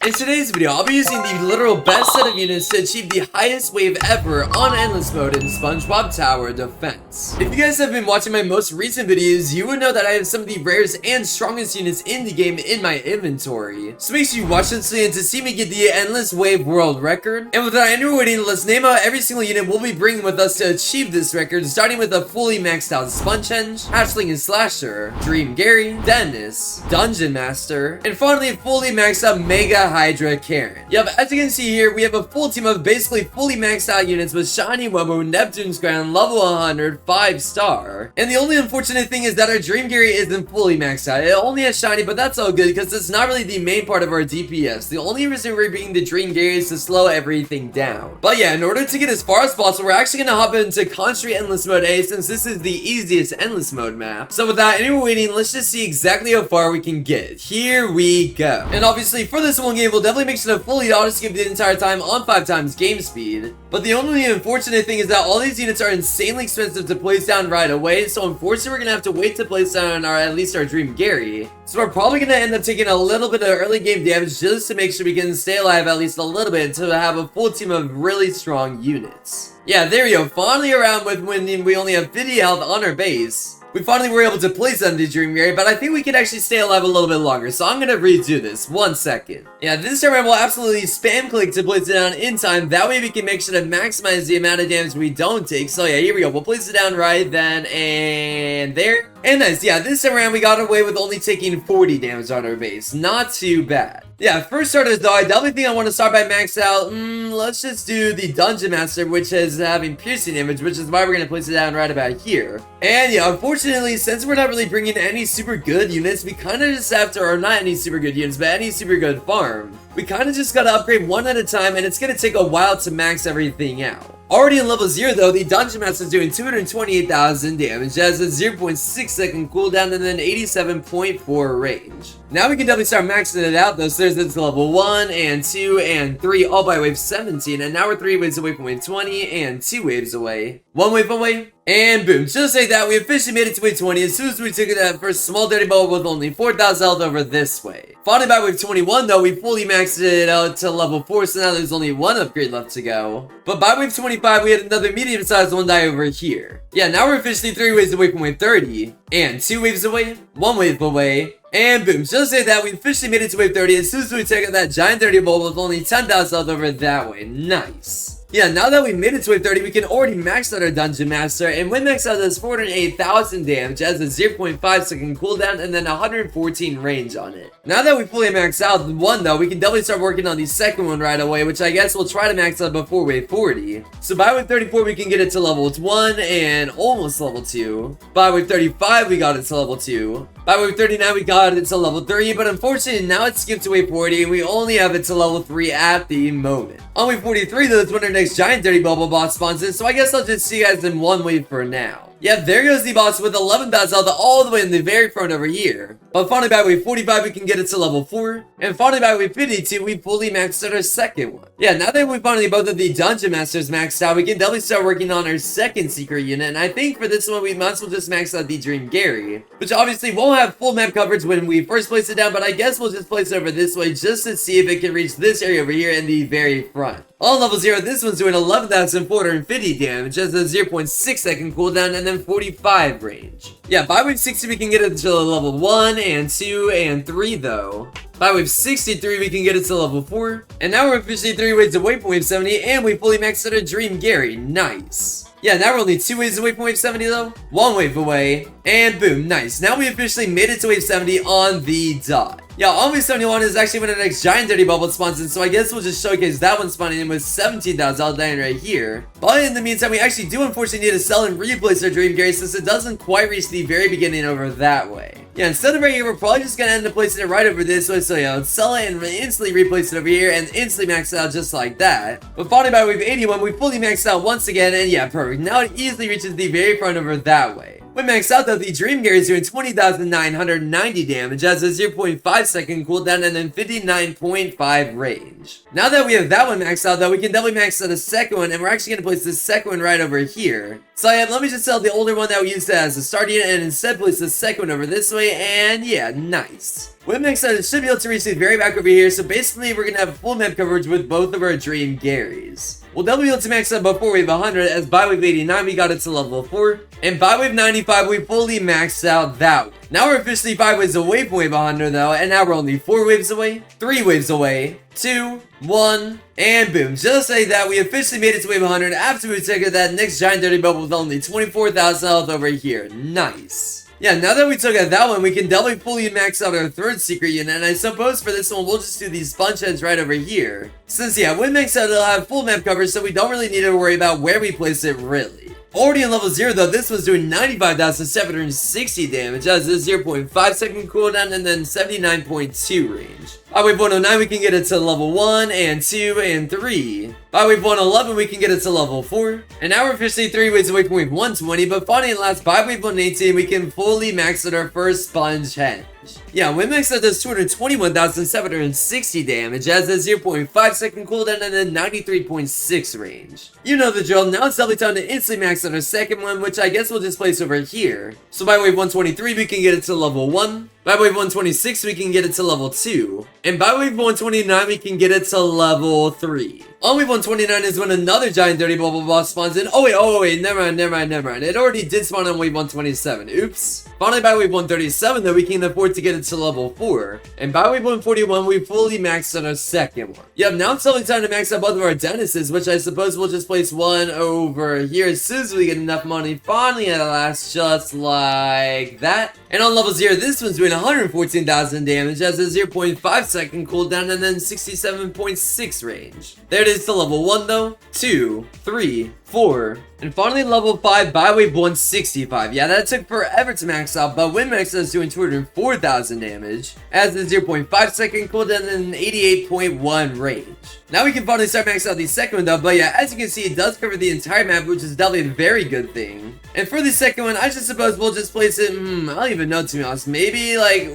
In today's video, I'll be using the literal best set of units to achieve the highest wave ever on Endless Mode in SpongeBob Tower Defense. If you guys have been watching my most recent videos, you would know that I have some of the rarest and strongest units in the game in my inventory. So make sure you watch this video to see me get the Endless Wave World Record. And without any more waiting, let's name out every single unit we'll be bringing with us to achieve this record, starting with a fully maxed out Spongehenge, Hatchling and Slasher, Dream Gary, Dennis, Dungeon Master, and finally a fully maxed out mega-hydra Karen. Yep, as you can see here, we have a full team of basically fully maxed out units with Shiny Wobo, Neptune's Crown, level 100, 5-star. And the only unfortunate thing is that our Dream Gary isn't fully maxed out. It only has Shiny, but that's all good because it's not really the main part of our DPS. The only reason we're bringing the Dream Gary is to slow everything down. But yeah, in order to get as far as possible, we're actually gonna hop into Concentrate Endless Mode A since this is the easiest Endless Mode map. So without any more waiting, let's just see exactly how far we can get. Here we go. And obviously for this one game, we'll definitely make sure to fully auto-skip the entire time on 5x game speed. But the only unfortunate thing is that all these units are insanely expensive to place down right away, so unfortunately we're gonna have to wait to place down at least our Dream Gary. So we're probably gonna end up taking a little bit of early game damage just to make sure we can stay alive at least a little bit until we have a full team of really strong units. Yeah, there we go, finally around with when we only have 50 health on our base. We finally were able to place on the Dream Gary, but I think we can actually stay alive a little bit longer, so I'm gonna redo this. 1 second. Yeah, this time around we'll absolutely spam click to place it down in time. That way we can make sure to maximize the amount of damage we don't take. So yeah, here we go. We'll place it down right then, and there. And nice. Yeah, this time around we got away with only taking 40 damage on our base. Not too bad. Yeah, first starters though, I definitely think I want to start by max out. Let's just do the Dungeon Master, which is having piercing damage, which is why we're going to place it down right about here. And yeah, unfortunately, since we're not really bringing any super good units, we kind of just have to, or not any super good units, but any super good farm. We kind of just got to upgrade one at a time, and it's going to take a while to max everything out. Already in level 0 though, the Dungeon Master is doing 228,000 damage, has a 0.6 second cooldown and then 87.4 range. Now we can definitely start maxing it out though, so there's this level 1 and 2 and 3 all by wave 17, and now we're 3 waves away from wave 20 and 2 waves away. 1 wave away, and boom, just like that, we officially made it to wave 20 as soon as we took that first small dirty bubble with only 4,000 health over this way. Finally by wave 21 though, we fully maxed it out to level 4, so now there's only 1 upgrade left to go. But by wave 25, we had another medium-sized one die over here. Yeah, now we're officially 3 waves away from wave 30, and 2 waves away, 1 wave away, and boom, just like that, we officially made it to wave 30 as soon as we took out that giant 30 bolt with only 10,000 health over that way. Nice. Yeah, now that we made it to wave 30, we can already max out our Dungeon Master, and when maxed out, does 408,000 damage, has a 0.5 second cooldown, and then 114 range on it. Now that we fully maxed out one though, we can definitely start working on the second one right away, which I guess we'll try to max out before wave 40. So by wave 34, we can get it to level 1 and almost level 2. By wave 35, we got it to level 2. By wave 39, we got it to level 3, but unfortunately, now it's skipped to wave 40, and we only have it to level 3 at the moment. On wave 43, though, that's when our next giant dirty bubble boss spawns in, so I guess I'll just see you guys in one wave for now. Yeah, there goes the boss with 11,000 health all the way in the very front over here. But finally by wave 45, we can get it to level 4. And finally by wave 52, we fully maxed out our second one. Yeah, now that we finally both of the Dungeon Masters maxed out, we can definitely start working on our second secret unit. And I think for this one, we might as well just max out the Dream Gary, which obviously won't have full map coverage when we first place it down, but I guess we'll just place it over this way just to see if it can reach this area over here in the very front. On level 0, this one's doing 11,450 damage, has a 0.6 second cooldown, and then 45 range. Yeah, by wave 60, we can get it to level 1 and 2 and 3 though. By wave 63, we can get it to level 4. And now we're officially 3 waves away from wave 70, and we fully maxed out our Dream Gary. Nice. Yeah, now we're only 2 waves away from wave 70 though. 1 wave away, and boom, nice. Now we officially made it to wave 70 on the dot. Yeah, on wave 71 is actually when our next giant dirty bubble spawns in, so I guess we'll just showcase that one spawning in with 17,000 health dying right here. But in the meantime, we actually do unfortunately need to sell and replace our Dream Gary since it doesn't quite reach the very beginning over that way. Yeah, instead of right here, we're probably just gonna end up placing it right over this way, so yeah, let's sell it and instantly replace it over here and instantly max it out just like that. But finally by wave 81, we fully maxed out once again, and yeah, perfect. Now it easily reaches the very front over that way. When maxed out though, the Dream Gary is doing 20,990 damage, has a 0.5 second cooldown and then 59.5 range. range. Now that we have that one maxed out though, we can definitely max out the second one, and we're actually going to place the second one right over here. So yeah, let me just sell the older one that we used as a start unit and instead place the second one over this way, and yeah, nice. With max out, it should be able to reach the very back over here, so basically we're going to have full map coverage with both of our Dream Garys. We'll definitely be able to max out before wave 100, as by wave 89 we got it to level 4, and by wave 95 we fully maxed out that one. Now we're officially 5 waves away from wave 100 though, and now we're only 4 waves away, 3 waves away, 2, 1, and boom. Just like that, we officially made it to wave 100 after we took that next giant dirty bubble with only 24,000 health over here. Nice. Yeah, now that we took out that one, we can definitely fully max out our third secret unit, and I suppose for this one, we'll just do these spongehenge right over here. Since, yeah, when maxed out, it'll have full map coverage, so we don't really need to worry about where we place it, really. Already on level 0 though, this one's doing 95,760 damage, has a 0.5 second cooldown and then 79.2 range. By wave 109 we can get it to level 1 and 2 and 3. By wave 111 we can get it to level 4. And now we're officially 3 waves away from wave 120, but finally last by wave 118 we can fully max out our first spongehenge. Yeah, when maxed out does 221,760 damage, has a 0.5 second cooldown and then 93.6 range. You know the drill, now it's definitely time to instantly max out our second one, which I guess we'll just place over here. So by wave 123 we can get it to level 1. By wave 126 we can get it to level 2. And by wave 129 we can get it to level 3. On wave 129 is when another giant dirty bubble boss spawns in. Oh wait, never mind. It already did spawn on wave 127. Oops. Finally by wave 137 though, we can afford to get it to level 4. And by wave 141 we fully maxed out our second one. Yep, now it's only time to max out both of our dentists, which I suppose we'll just place one over here as soon as we get enough money. Finally at last, just like that. And on level 0, this one's doing 114,000 damage, has a 0.5 second cooldown and then 67.6 range. There it is to level 1 though, 2, 3, 4, and finally level 5 by wave 165. Yeah, that took forever to max out, but when maxed out is doing 204,000 damage, has a 0.5 second cooldown and an 88.1 range. Now we can finally start maxing out the second one though, but yeah, as you can see, it does cover the entire map, which is definitely a very good thing. And for the second one, I just suppose we'll just place it, I don't even know to be honest, maybe like,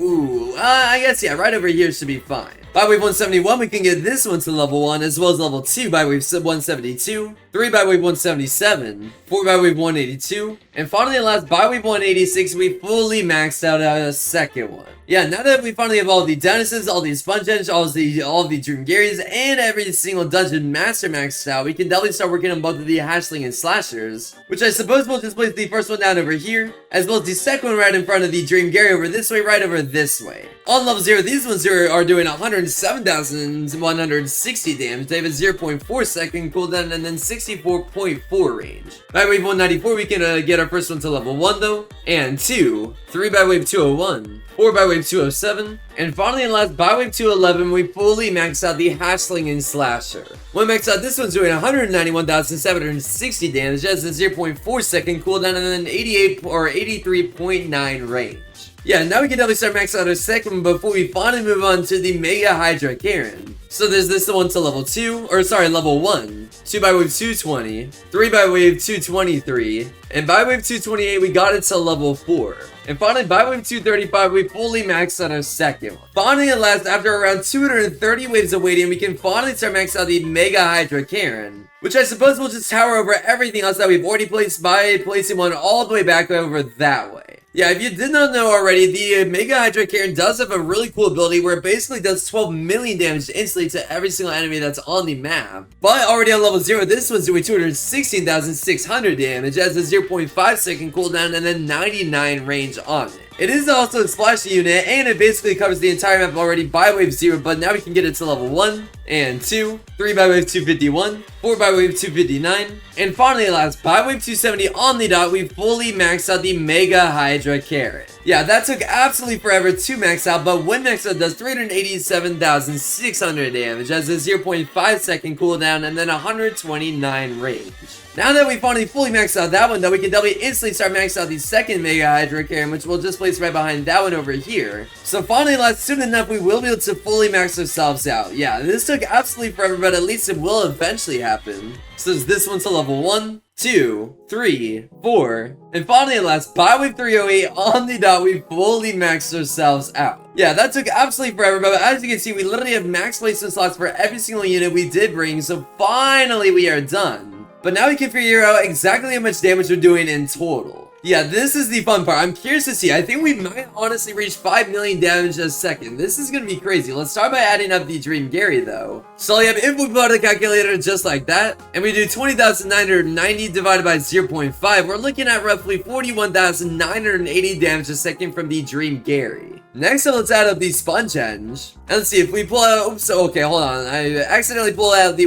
I guess yeah, right over here should be fine. By wave 171, we can get this one to level 1, as well as level 2 by wave 172, 3 by wave 177, 4 by wave 182, and finally last by wave 186, we fully maxed out a second one. Yeah, now that we finally have all the dentists, all the spongehenge, all the Dream Garys, and every single dungeon master maxed out, we can definitely start working on both of the slinging and slashers, which I suppose we'll just place the first one down over here, as well as the second one right in front of the Dream Gary over this way, right over this way. On level 0, these ones are doing 107,160 damage. They have a 0.4 second cooldown and then 64.4 range. By wave 194, we can get our first one to level 1 though, and 2, 3 by wave 201, 4 by wave 207, and finally and last by wave 211, we fully maxed out the slinging slasher. When maxed out, this one's doing 191,760 damage, has a 0.4 second cooldown and then 88 or 83.9 range. Yeah, now we can definitely start maxing out our second one before we finally move on to the mega-hydra Karen. So there's this one to level 2, or sorry, level 1, 2 by wave 220, 3 by wave 223, and by wave 228 we got it to level 4. And finally, by wave 235, we fully maxed out our second one. Finally, at last, after around 230 waves of waiting, we can finally start maxing out the mega-hydra Karen, which I suppose will just tower over everything else that we've already placed by placing one all the way back over that way. Yeah, if you did not know already, the mega-hydra Karen does have a really cool ability where it basically does 12 million damage instantly to every single enemy that's on the map. But already on level 0, this one's doing 216,600 damage, has a 0.5 second cooldown and then 99 range on it. It is also a splash unit, and it basically covers the entire map already by wave 0, but now we can get it to level 1, and 2, 3 by wave 251, 4 by wave 259, and finally last, by wave 270 on the dot, we fully maxed out the mega-hydra Karen. Yeah, that took absolutely forever to max out, but when maxed out, does 387,600 damage, has a 0.5 second cooldown, and then 129 range. Now that we finally fully maxed out that one though, we can definitely instantly start maxing out the second mega-hydra Karen, which we'll just place right behind that one over here. So finally, soon enough, we will be able to fully max ourselves out. Yeah, this took absolutely forever, but at least it will eventually happen. So there's this one to level 1, 2, 3, 4, and finally at last, by wave 308 on the dot, we fully maxed ourselves out. Yeah, that took absolutely forever, but as you can see, we literally have max placement slots for every single unit we did bring, so finally we are done. But now we can figure out exactly how much damage we're doing in total. Yeah, this is the fun part. I'm curious to see. I think we might honestly reach 5 million damage a second. This is gonna be crazy. Let's start by adding up the Dream Gary, though. So yeah, if we put a calculator just like that, and we do 20,990 divided by 0.5, we're looking at roughly 41,980 damage a second from the Dream Gary. Next up, let's add up the spongehenge. And let's see if we pull out. Oops. Okay, hold on. I accidentally pulled out the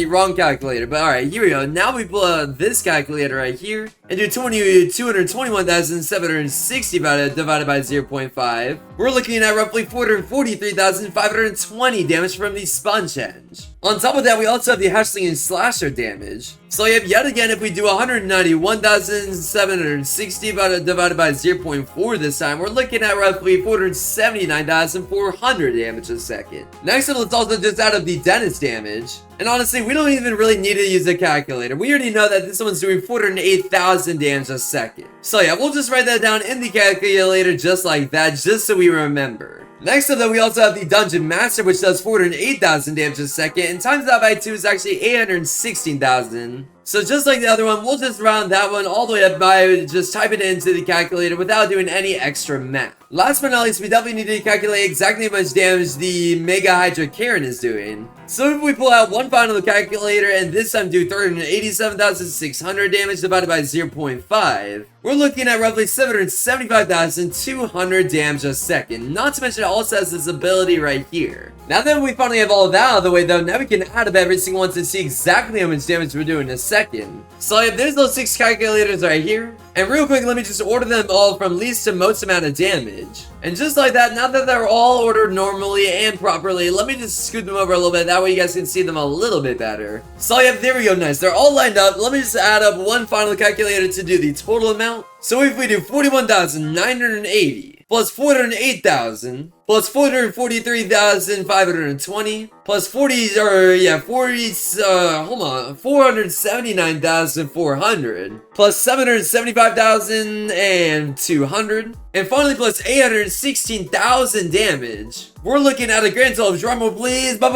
wrong calculator. But all right, here we go. Now we pull out this calculator right here and do 221,760 divided by 0.5. We're looking at roughly 443,520 damage from the spongehenge. On top of that, we also have the slinging slasher damage. So yet again, if we do 191,760 divided by 0.4 this time, we're looking at roughly 479,400 damage a second. Next up, let's also just add up the dentist damage. And honestly, we don't even really need to use a calculator. We already know that this one's doing 408,000 damage a second. So yeah, we'll just write that down in the calculator just like that, just so we remember. Next up, though, we also have the Dungeon Master, which does 408,000 damage a second, and times that by 2 is actually 816,000. So just like the other one, we'll just round that one all the way up by just typing it into the calculator without doing any extra math. Last but not least, we definitely need to calculate exactly how much damage the mega-hydra Karen is doing. So if we pull out one final calculator and this time do 387,600 damage divided by 0.5, we're looking at roughly 775,200 damage a second. Not to mention it also has this ability right here. Now that we finally have all of that out of the way though, now we can add up every single one to see exactly how much damage we're doing in a second. So yeah, there's those 6 calculators right here. And real quick, let me just order them all from least to most amount of damage. And just like that, now that they're all ordered normally and properly, let me just scoot them over a little bit. That way you guys can see them a little bit better. So yeah, there we go, nice. They're all lined up. Let me just add up one final calculator to do the total amount. So if we do 41,980 plus 408,000 plus 443,520 plus 479,400 plus 775,200 and finally plus 816,000 damage, we're looking at a grand total of, drumroll please, boom,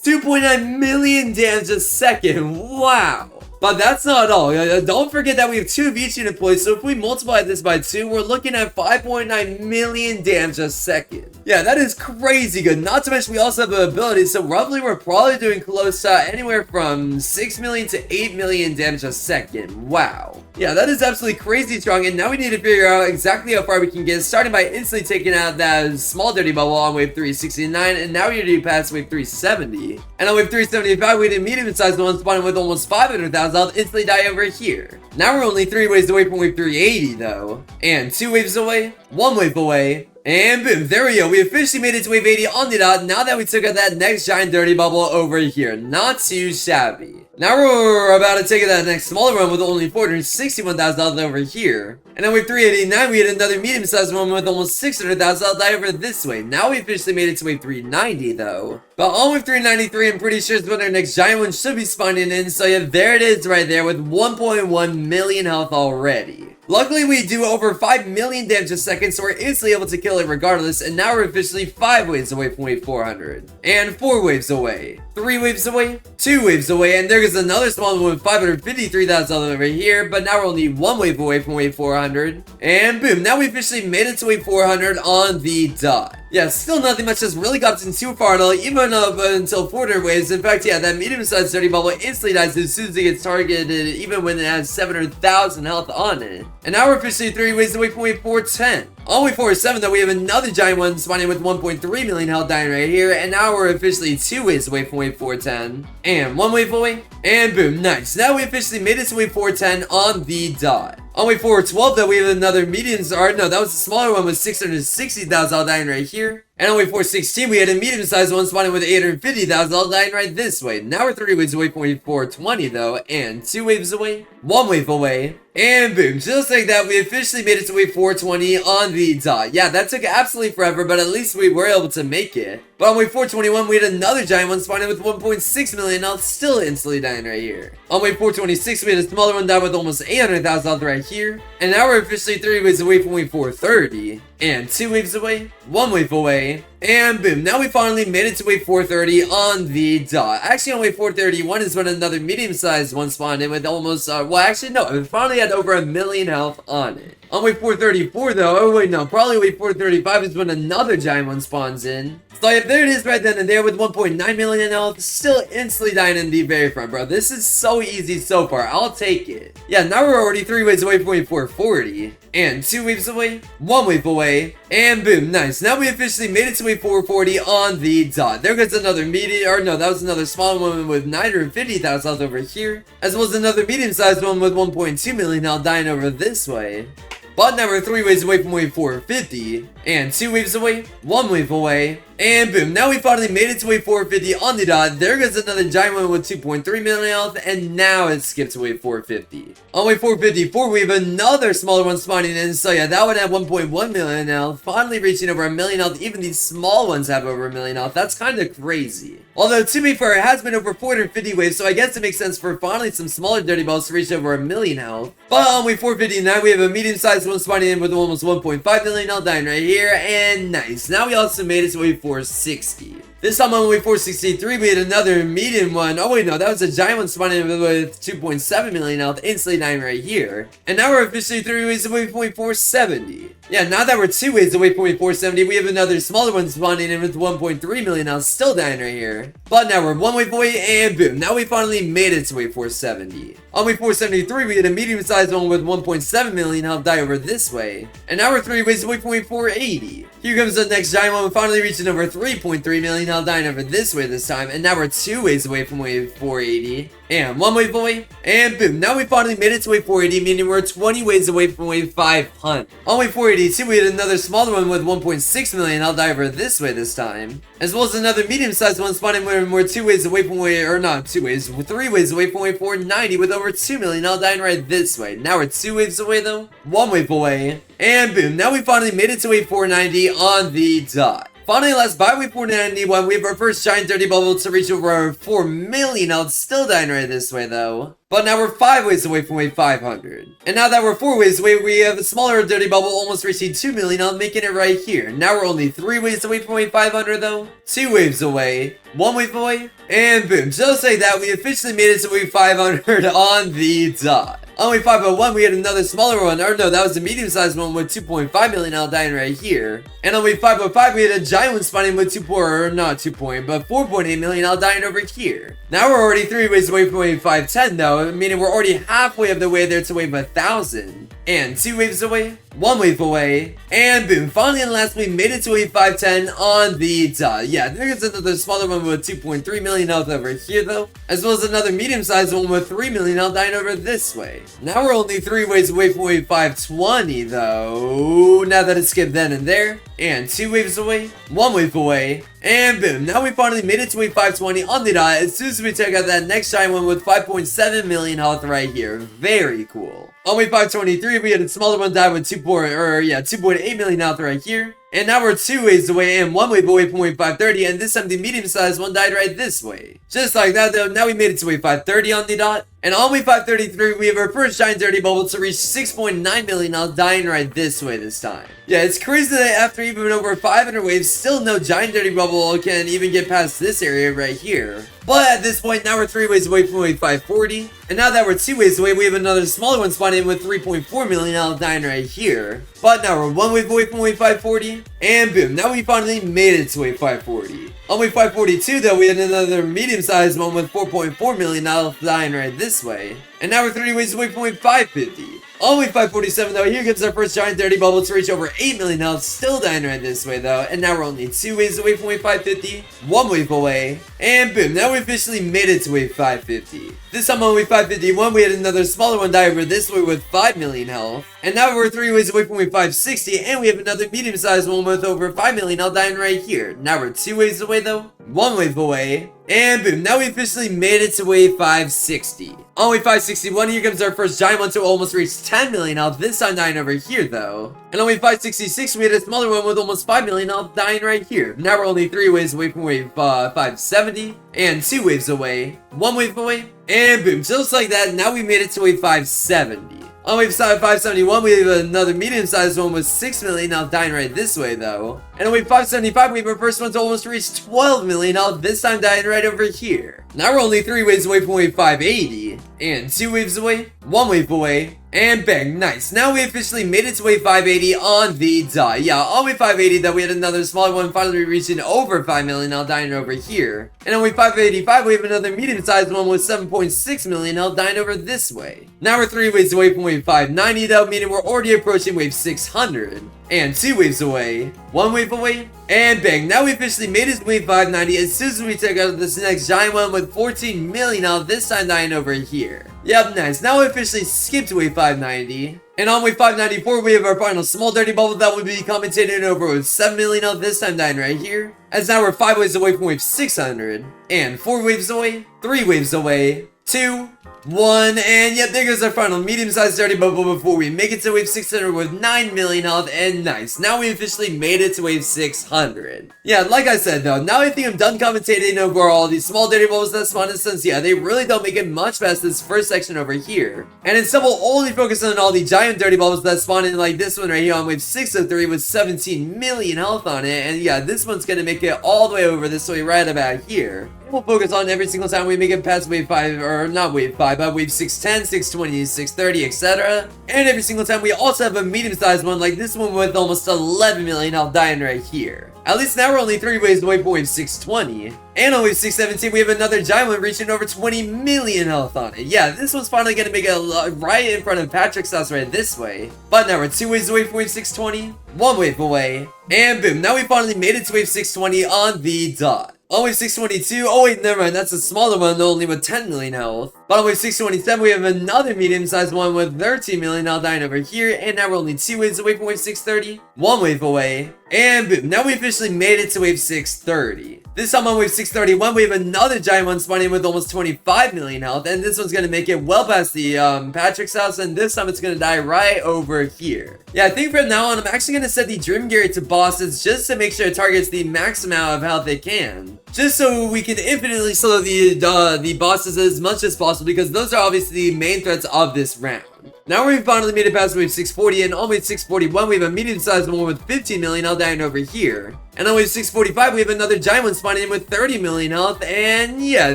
2.9 million damage a second. Wow. But that's not all. Don't forget that we have 2 of each unit points, so if we multiply this by 2, we're looking at 5.9 million damage a second. Yeah, that is crazy good. Not to mention we also have an ability, so roughly we're probably doing close to anywhere from 6 million to 8 million damage a second. Wow. Yeah, that is absolutely crazy strong, and now we need to figure out exactly how far we can get, starting by instantly taking out that small dirty bubble on wave 369, and now we need to pass wave 370. And on wave 375, we did medium-sized one spawning with almost 500,000 health instantly die over here. Now we're only 3 waves away from wave 380 though, and 2 waves away, 1 wave away, and boom, there we go. We officially made it to wave 80 on the dot now that we took out that next giant dirty bubble over here. Not too shabby. Now we're about to take out that next smaller one with only 461,000 health over here. And on wave 389, we had another medium-sized one with almost 600,000 health die over this way. Now we officially made it to wave 390 though. But on wave 393, I'm pretty sure is when our next giant one should be spawning in. So yeah, there it is right there with 1.1 million health already. Luckily, we do over 5 million damage a second, so we're instantly able to kill it regardless, and now we're officially 5 waves away from wave 400. And 4 waves away. 3 waves away. 2 waves away, and there goes another small one with 553,000 over here, but now we're only 1 wave away from wave 400. And boom, now we officially made it to wave 400 on the dot. Yeah, still nothing much has really gotten too far at all, even up until 400 waves. In fact, yeah, that medium-sized dirty bubble instantly dies as soon as it gets targeted, even when it has 700,000 health on it. And now we're officially 3 waves away from wave 410. On wave 407, though, we have another giant one spawning with 1.3 million health dying right here, and now we're officially 2 waves away from wave 410. And 1 wave away, and boom, nice. Now we officially made it to wave 410 on the dot. On wave 412, though, we have another medium, or no, that was the smaller one with 660,000 health dying right here. And on wave 416, we had a medium-sized one spawning with 850,000, all dying right this way. Now we're 3 waves away from wave 420 though, and 2 waves away, 1 wave away, and boom, just like that, we officially made it to wave 420 on the dot. Yeah, that took absolutely forever, but at least we were able to make it. But on wave 421, we had another giant one spawning with 1.6 million health, still instantly dying right here. On wave 426, we had a smaller one die with almost 800,000 health right here. And now we're officially 3 waves away from wave 430. And 2 waves away, 1 wave away, and boom, now we finally made it to wave 430 on the dot. Actually, on wave 431 is when another medium-sized one spawned in with almost, well, actually, no, it finally had over 1 million health on it. On wave 434, though, oh wait, no, probably wave 435 is when another giant one spawns in. So yeah, there it is right then and there with 1.9 million health, still instantly dying in the very front, bro. This is so easy so far, I'll take it. Yeah, now we're already 3 waves away from wave 440, and 2 waves away, 1 wave away, and boom, nice. Now we officially made it to wave 440 on the dot. There goes another medium, or no, that was another small one with 950,000 health over here, as well as another medium-sized one with 1.2 million health dying over this way. But now we're 3 waves away from wave 450, and 2 waves away, 1 wave away, and boom, now we finally made it to wave 450 on the dot. There goes another giant one with 2.3 million health, and now it skipped to wave 450. On wave 454, we have another smaller one spawning in, so yeah, that one had 1.1 million health, finally reaching over 1 million health. Even these small ones have over 1 million health, that's kind of crazy. Although, to be fair, it has been over 450 waves, so I guess it makes sense for finally some smaller dirty balls to reach over 1 million health. But on wave 459, we have a medium-sized one spawning in with almost 1.5 million health dying right here, and nice. Now we also made it to wave 460. This time on wave 463, we had another medium one. Oh wait, no, that was a giant one spawning in with 2.7 million health, instantly dying right here. And now we're officially 3 waves away from wave 470. Yeah, now that we're 2 waves away from wave 470, we have another smaller one spawning in with 1.3 million health, still dying right here. But now we're 1 wave away, and boom, now we finally made it to wave 470. On wave 473, we had a medium-sized one with 1.7 million health die over this way. And now we're 3 waves away from wave 480. Here comes the next giant one, finally reaching over 3.3 million health dying over this way this time. And now we're 2 waves away from wave 480. And 1 wave away, and boom, now we finally made it to wave 480, meaning we're 20 waves away from wave 500. On wave 482, we had another smaller one with 1.6 million health die over this way this time, as well as another medium-sized one spawning when we're 2 waves away from wave, or not 2 waves, 3 waves away from wave 490 with over 2 million health dying right this way. Now we're 2 waves away though, 1 wave away, and boom, now we finally made it to wave 490 on the dot. Finally, last by wave 491, we have our first giant dirty bubble to reach over 4 million health, still dying right this way though. But now we're 5 waves away from wave 500. And now that we're 4 ways away, we have a smaller dirty bubble almost reaching 2 million health, making it right here. Now we're only 3 waves away from wave 500 though. 2 waves away, 1 wave away, and boom, just like that, we officially made it to wave 500 on the dot. On wave 501, we had another smaller one, or no, that was a medium-sized one with 2.5 million health dying right here. And on wave 505, we had a giant one spawning with 4.8 million health dying over here. Now we're already 3 ways away from wave 510 though, meaning we're already halfway of the way there to wave 1000. And 2 waves away, 1 wave away, and boom, finally and last we made it to wave 510 on the dot. Yeah, there's another smaller one with 2.3 million health over here though, as well as another medium-sized one with 3 million health dying over this way. Now we're only 3 waves away from wave 520 though, now that it skipped then and there, and 2 waves away, 1 wave away, and boom, now we finally made it to wave 520 on the dot as soon as we took out that next giant one with 5.7 million health right here. Very cool. On wave 523, we had a smaller one die with 2.8 million health right here. And now we're 2 waves away and 1 wave away from wave 530, and this time the medium-sized one died right this way. Just like that though, now we made it to wave 530 on the dot. And on wave 533, we have our first giant dirty bubble to reach 6.9 million health dying right this way this time. Yeah, it's crazy that after even over 500 waves, still no giant dirty bubble can even get past this area right here. But at this point, now we're 3 waves away from wave 540. And now that we're 2 waves away, we have another smaller one spawning in with 3.4 million health dying right here. But now we're 1 wave away from wave 540. And boom, now we finally made it to wave 540. On wave 542 though, we had another medium-sized one with 4.4 million health dying right this way. And now we're 3 waves away from wave 550. On wave 547 though, here comes our first giant dirty bubble to reach over 8 million health, still dying right this way though. And now we're only 2 waves away from wave 550, 1 wave away, and boom, now we officially made it to wave 550. This time on wave 551, we had another smaller one die over this way with 5 million health. And now we're 3 waves away from wave 560, and we have another medium-sized one with over 5 million health dying right here. Now we're 2 waves away though, 1 wave away, and boom, now we officially made it to wave 560. On wave 561, here comes our first giant one to almost reach 10 million health, this time dying over here though. And on wave 566, we had a smaller one with almost 5 million health dying right here. Now we're only 3 waves away from wave 570, and 2 waves away, 1 wave away, and boom, just like that, now we made it to wave 570. On wave 571, we have another medium-sized one with 6 million health dying right this way though. And on wave 575, we have our first one to almost reach 12 million health, this time dying right over here. Now we're only 3 waves away from wave 580, and 2 waves away, 1 wave away, and bang, nice. Now we officially made it to wave 580 on the dot. Yeah, on wave 580 though, we had another smaller one finally reaching over 5 million health dying over here. And on wave 585, we have another medium-sized one with 7.6 million health dying over this way. Now we're 3 waves away from wave 590 though, meaning we're already approaching wave 600. And 2 waves away, 1 wave away, and bang, now we officially made it to wave 590 as soon as we took out this next giant one with 14 million health, this time dying over here. Yep, nice. Now we officially skipped to wave 590. And on wave 594, we have our final small dirty bubble that will be commentating over with 7 million health, this time dying right here. As now we're 5 waves away from wave 600, and 4 waves away, 3 waves away, 2, 1, and yep, there goes our final medium-sized dirty bubble before we make it to wave 600 with 9 million health, and nice. Now we officially made it to wave 600. Yeah, like I said though, now I think I'm done commentating over all these small dirty bubbles that spawn in, since yeah, they really don't make it much past this first section over here. And instead we'll only focus on all the giant dirty bubbles that spawn in, like this one right here on wave 603 with 17 million health on it, and yeah, this one's gonna make it all the way over this way right about here. We'll focus on every single time we make it past wave 5, or not wave 5, but wave 610, 620, 630, etc. And every single time we also have a medium-sized one like this one with almost 11 million health dying right here. At least now we're only 3 waves away from wave 620. And on wave 617, we have another giant one reaching over 20 million health on it. Yeah, this one's finally going to make it right in front of Patrick's house right this way. But now we're 2 waves away from wave 620, 1 wave away, and boom, now we finally made it to wave 620 on the dot. On wave 622, oh wait, never mind, that's a smaller one, only with 10 million health. But on wave 627, we have another medium-sized one with 13 million health dying over here, and now we're only 2 waves away from wave 630, 1 wave away, and boom, now we officially made it to wave 630. This time on wave 631, we have another giant one spawning with almost 25 million health, and this one's gonna make it well past the Patrick's house, and this time it's gonna die right over here. Yeah, I think from now on, I'm actually gonna set the Dream Gear to bosses just to make sure it targets the max amount of health it can. Just so we can infinitely slow the bosses as much as possible, because those are obviously the main threats of this round. Now we've finally made it past wave 640, and on wave 641 we have a medium-sized one with 15 million health dying over here. And on wave 645 we have another giant one spawning in with 30 million health, and yeah,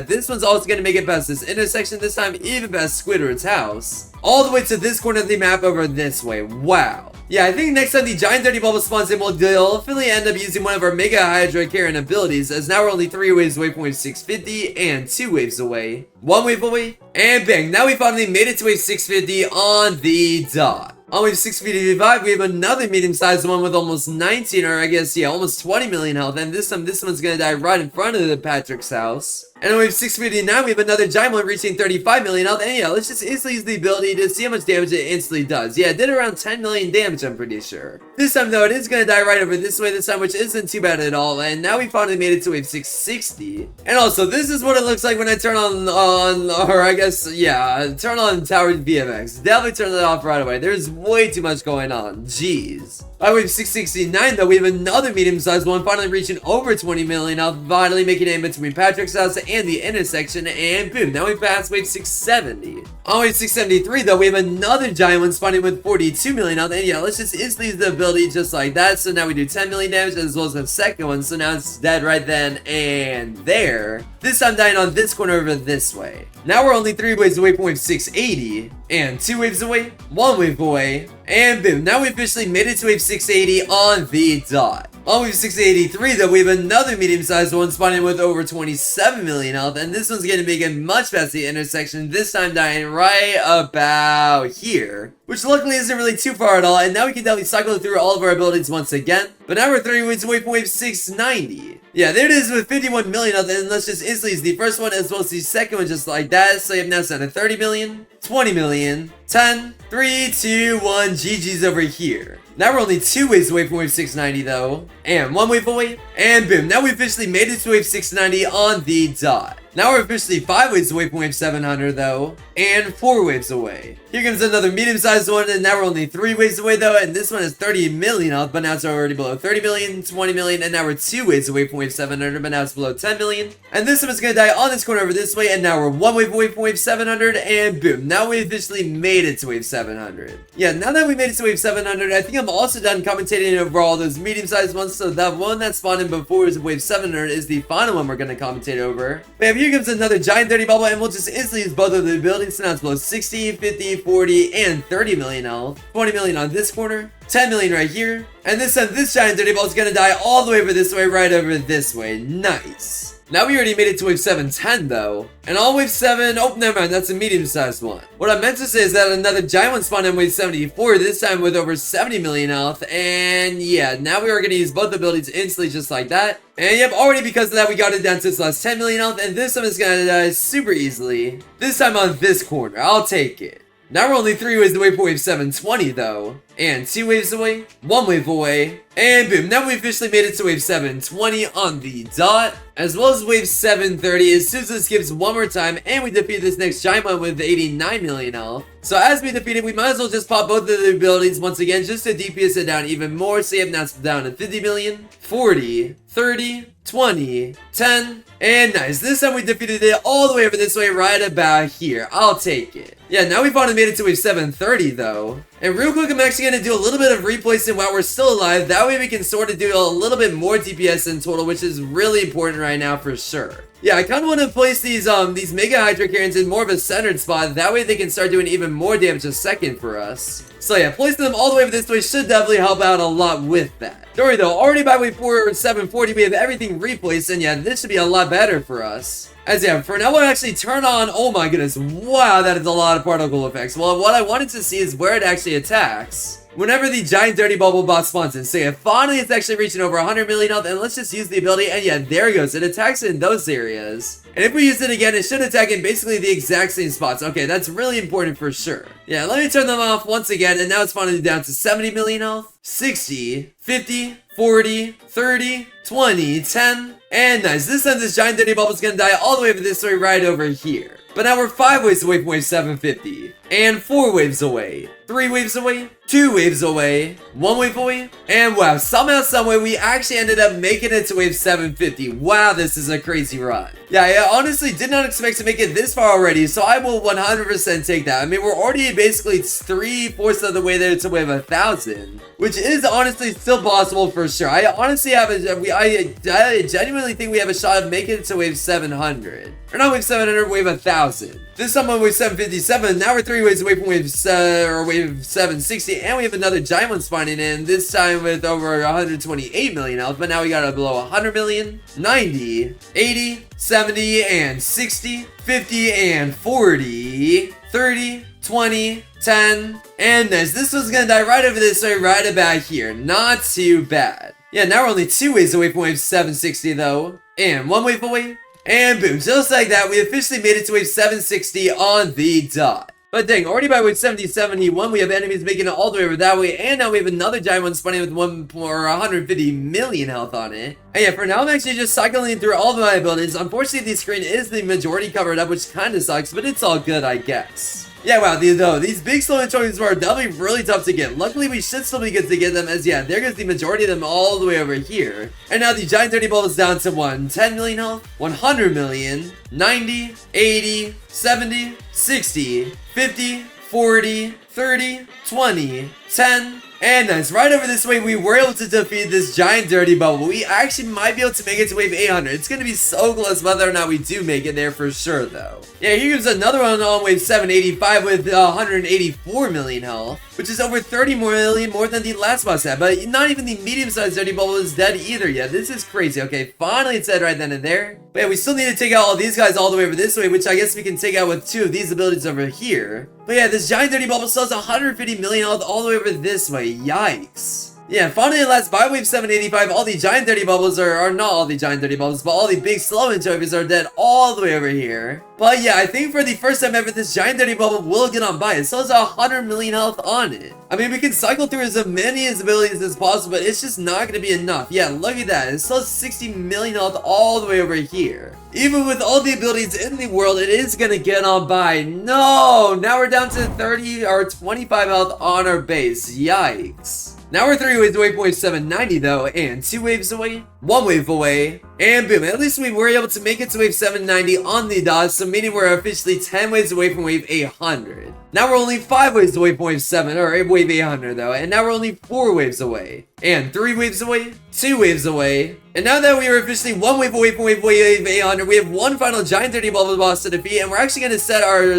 this one's also going to make it past this intersection, this time even past Squidward's house. All the way to this corner of the map over this way. Wow. Yeah, I think next time the giant dirty bubble spawns in, we'll definitely end up using one of our mega-hydra carrying abilities, as now we're only 3 waves away from wave 650 and 2 waves away, 1 wave away, and bang, now we finally made it to wave 650 on the dot. On wave 655, we have another medium-sized one with almost 19, or I guess, yeah, almost 20 million health, and this time this one's gonna die right in front of the Patrick's house. And on wave 659, we have another giant one reaching 35 million health, and yeah, let's just instantly use the ability to see how much damage it instantly does. Yeah, it did around 10 million damage, I'm pretty sure. This time though, it is gonna die right over this way this time, which isn't too bad at all, and now we finally made it to wave 660. And also, this is what it looks like when I turn or I guess, yeah, turn on Tower VFX. Definitely turn it off right away. There's way too much going on. Jeez. By wave 669 though, we have another medium-sized one finally reaching over 20 million health, finally making it in between Patrick's house and the intersection, and boom, now we passed wave 670. On wave 673 though, we have another giant one spawning with 42 million health, and yeah, let's just instantly use the ability just like that, so now we do 10 million damage as well as the second one, so now it's dead right then and there. This time dying on this corner over this way. Now we're only 3 waves away from wave 680, and 2 waves away, 1 wave away, and boom, now we officially made it to wave 680 on the dot. On wave 683 though, we have another medium-sized one spawning with over 27 million health, and this one's gonna make it much past the intersection, this time dying right about here. Which luckily isn't really too far at all, and now we can definitely cycle through all of our abilities once again. But now we're 30 waves away from wave 690. Yeah, there it is with 51 million health, and let's just instantly use the first one as well as the second one just like that, so you have now set at 30 million. 20 million, 10, 3, 2, 1, GG's over here. Now we're only 2 waves away from wave 690 though, and 1 wave away, and boom, now we officially made it to wave 690 on the dot. Now we're officially 5 waves away from wave 700 though, and 4 waves away. Here comes another medium-sized one, and now we're only 3 waves away though, and this one is 30 million health, but now it's already below 30 million, 20 million, and now we're 2 waves away from wave 700, but now it's below 10 million. And this one is gonna die on this corner over this way, and now we're 1 wave away from wave 700, and boom, now we officially made it to wave 700. Yeah, now that we made it to wave 700, I think I'm also done commentating over all those medium-sized ones, so that one that spawned in before is wave 700 is the final one we're gonna commentate over. But yeah, here comes another giant 30 bubble, and we'll just instantly use both of the abilities, so now it's below 60, 50, 40, and 30 million health. 20 million on this corner, 10 million right here, and this time this giant 30 ball is gonna die all the way over this way, right over this way. Nice. Now we already made it to wave 710 though, and on wave 7, oh never mind, that's a medium-sized one. What I meant to say is that another giant one spawned in wave 74, this time with over 70 million health, and yeah, now we are going to use both abilities instantly just like that. And yep, already because of that we got it down to its last 10 million health, and this time is going to die super easily. This time on this corner, I'll take it. Now we're only 3 waves away from wave 720 though, and 2 waves away, 1 wave away, and boom, now we officially made it to wave 720 on the dot, as well as wave 730 as soon as this gives one more time, and we defeat this next giant one with 89 million health. So as we defeat it, we might as well just pop both of the abilities once again just to DPS it down even more. So yep, now it's down to 50 million, 40, 30, 20, 10, and nice. This time we defeated it all the way over this way right about here. I'll take it. Yeah, now we finally made it to wave 730 though. And real quick, I'm actually going to do a little bit of replacing while we're still alive. That way we can sort of do a little bit more DPS in total, which is really important right now for sure. Yeah, I kind of want to place these mega-hydra carrions in more of a centered spot. That way they can start doing even more damage a second for us. So yeah, placing them all the way over this way should definitely help out a lot with that. Don't worry though, already by wave 4 or 740 we have everything replaced, and yeah, this should be a lot better for us. As yeah, for now we'll actually turn on, oh my goodness, wow, that is a lot of particle effects. Well, what I wanted to see is where it actually attacks whenever the giant dirty bubble bot spawns in. So yeah, finally it's actually reaching over 100 million health, and let's just use the ability, and yeah, there it goes. It attacks in those areas. And if we use it again, it should attack in basically the exact same spots. Okay, that's really important for sure. Yeah, let me turn them off once again, and now it's finally down to 70 million health, 60, 50, 40, 30, 20, 10, and nice. This time this giant dirty bubble is gonna die all the way over this way right over here. But now we're 5 waves away from wave 750, and 4 waves away, 3 waves away, 2 waves away, 1 wave away, and wow, somehow, someway, we actually ended up making it to wave 750. Wow, this is a crazy run. Yeah, I honestly did not expect to make it this far already, so I will 100% take that. I mean, we're already basically 3/4 of the way there to wave 1000, which is honestly still possible for sure. I honestly have I genuinely think we have a shot of making it to wave 700. Or not wave 700, wave 1000. This time on wave 757, now we're 3 waves away from wave 760, and we have another giant one spawning in, this time with over 128 million health, but now we got it below 100 million, 90, 80, 70, and 60, 50, and 40, 30, 20, 10, and nice. This one's gonna die right over this way, right about here. Not too bad. Yeah, now we're only 2 waves away from wave 760 though, and 1 wave away. And boom, just like that, we officially made it to wave 760 on the dot. But dang, already by wave 7071, we have enemies making it all the way over that way, and now we have another giant one spawning with 150 million health on it. And yeah, for now, I'm actually just cycling through all of my abilities. Unfortunately, the screen is the majority covered up, which kind of sucks, but it's all good, I guess. Yeah, wow, these big slow tokens are definitely really tough to get. Luckily, we should still be good to get them, as yeah, there goes the majority of them all the way over here. And now the giant dirty ball is down to 10 million health, 100 million, 90, 80, 70, 60, 50, 40, 30, 20, 10, and nice. Right over this way, we were able to defeat this giant dirty bubble. We actually might be able to make it to wave 800. It's going to be so close whether or not we do make it there for sure, though. Yeah, here's another one on wave 785 with 184 million health, which is over 30 million more than the last boss had. But not even the medium-sized dirty bubble is dead either yet. This is crazy. Okay, finally it's dead right then and there. But yeah, we still need to take out all these guys all the way over this way, which I guess we can take out with 2 of these abilities over here. But yeah, this giant dirty bubble still has 150 million health all the way over this way. Yikes. Yeah, finally, last by wave 785, all the giant dirty bubbles are not all the giant dirty bubbles, but all the big slow anchovies are dead all the way over here. But yeah, I think for the first time ever, this giant dirty bubble will get on by. It still has 100 million health on it. I mean, we can cycle through as many as abilities as possible, but it's just not going to be enough. Yeah, look at that. It still has 60 million health all the way over here. Even with all the abilities in the world, it is going to get on by. No! Now we're down to 30 or 25 health on our base. Yikes. Now we're 3 waves away from wave 790 though, and 2 waves away, 1 wave away, and boom, at least we were able to make it to wave 790 on the dot, so meaning we're officially 10 waves away from wave 800. Now we're only 5 waves away from wave 7, or wave 800 though, and now we're only 4 waves away, and 3 waves away, 2 waves away, and now that we are officially 1 wave away from wave 800, we have 1 final giant dirty bubble boss to defeat, and we're actually going to set our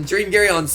Dream Gary on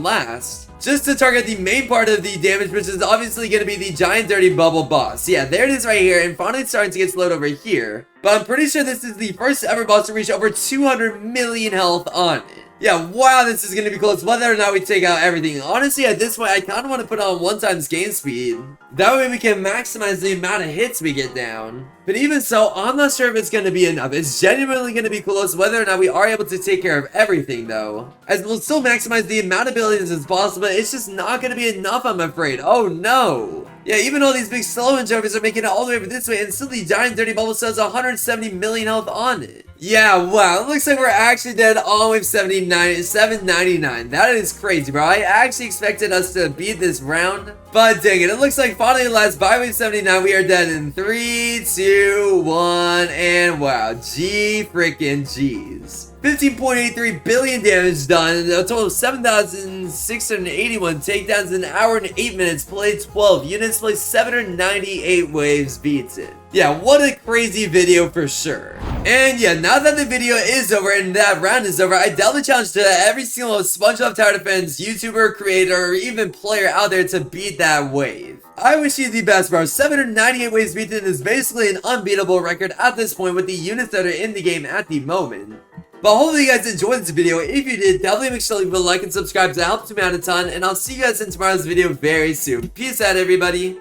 last. Just to target the main part of the damage, which is obviously going to be the giant dirty bubble boss. Yeah, there it is right here, and finally it's starting to get slowed over here. But I'm pretty sure this is the first ever boss to reach over 200 million health on it. Yeah, wow, this is going to be close, whether or not we take out everything. Honestly, at this point, I kind of want to put on 1x game speed. That way we can maximize the amount of hits we get down. But even so, I'm not sure if it's going to be enough. It's genuinely going to be close, whether or not we are able to take care of everything, though. As we'll still maximize the amount of abilities as possible, it's just not going to be enough, I'm afraid. Oh, no. Yeah, even all these big slow anchovies are making it all the way over this way, and still the giant dirty bubble still has 170 million health on it. Yeah, wow, it looks like we're actually dead on wave 799. That is crazy, bro. I actually expected us to beat this round, but dang it, it looks like finally last by wave 79, we are dead in 3, 2, 1, and wow, G freaking G's. 15.83 billion damage done, a total of 7,681 takedowns in an hour and 8 minutes, played 12 units, played 798 waves, beats it. Yeah, what a crazy video for sure. And yeah, now that the video is over and that round is over, I definitely challenge to every single SpongeBob Tower Defense YouTuber, creator, or even player out there to beat that wave. I wish you the best, bro. 798 waves beaten is basically an unbeatable record at this point with the units that are in the game at the moment. But hopefully you guys enjoyed this video. If you did, definitely make sure to leave a like and subscribe to help me out a ton. And I'll see you guys in tomorrow's video very soon. Peace out, everybody.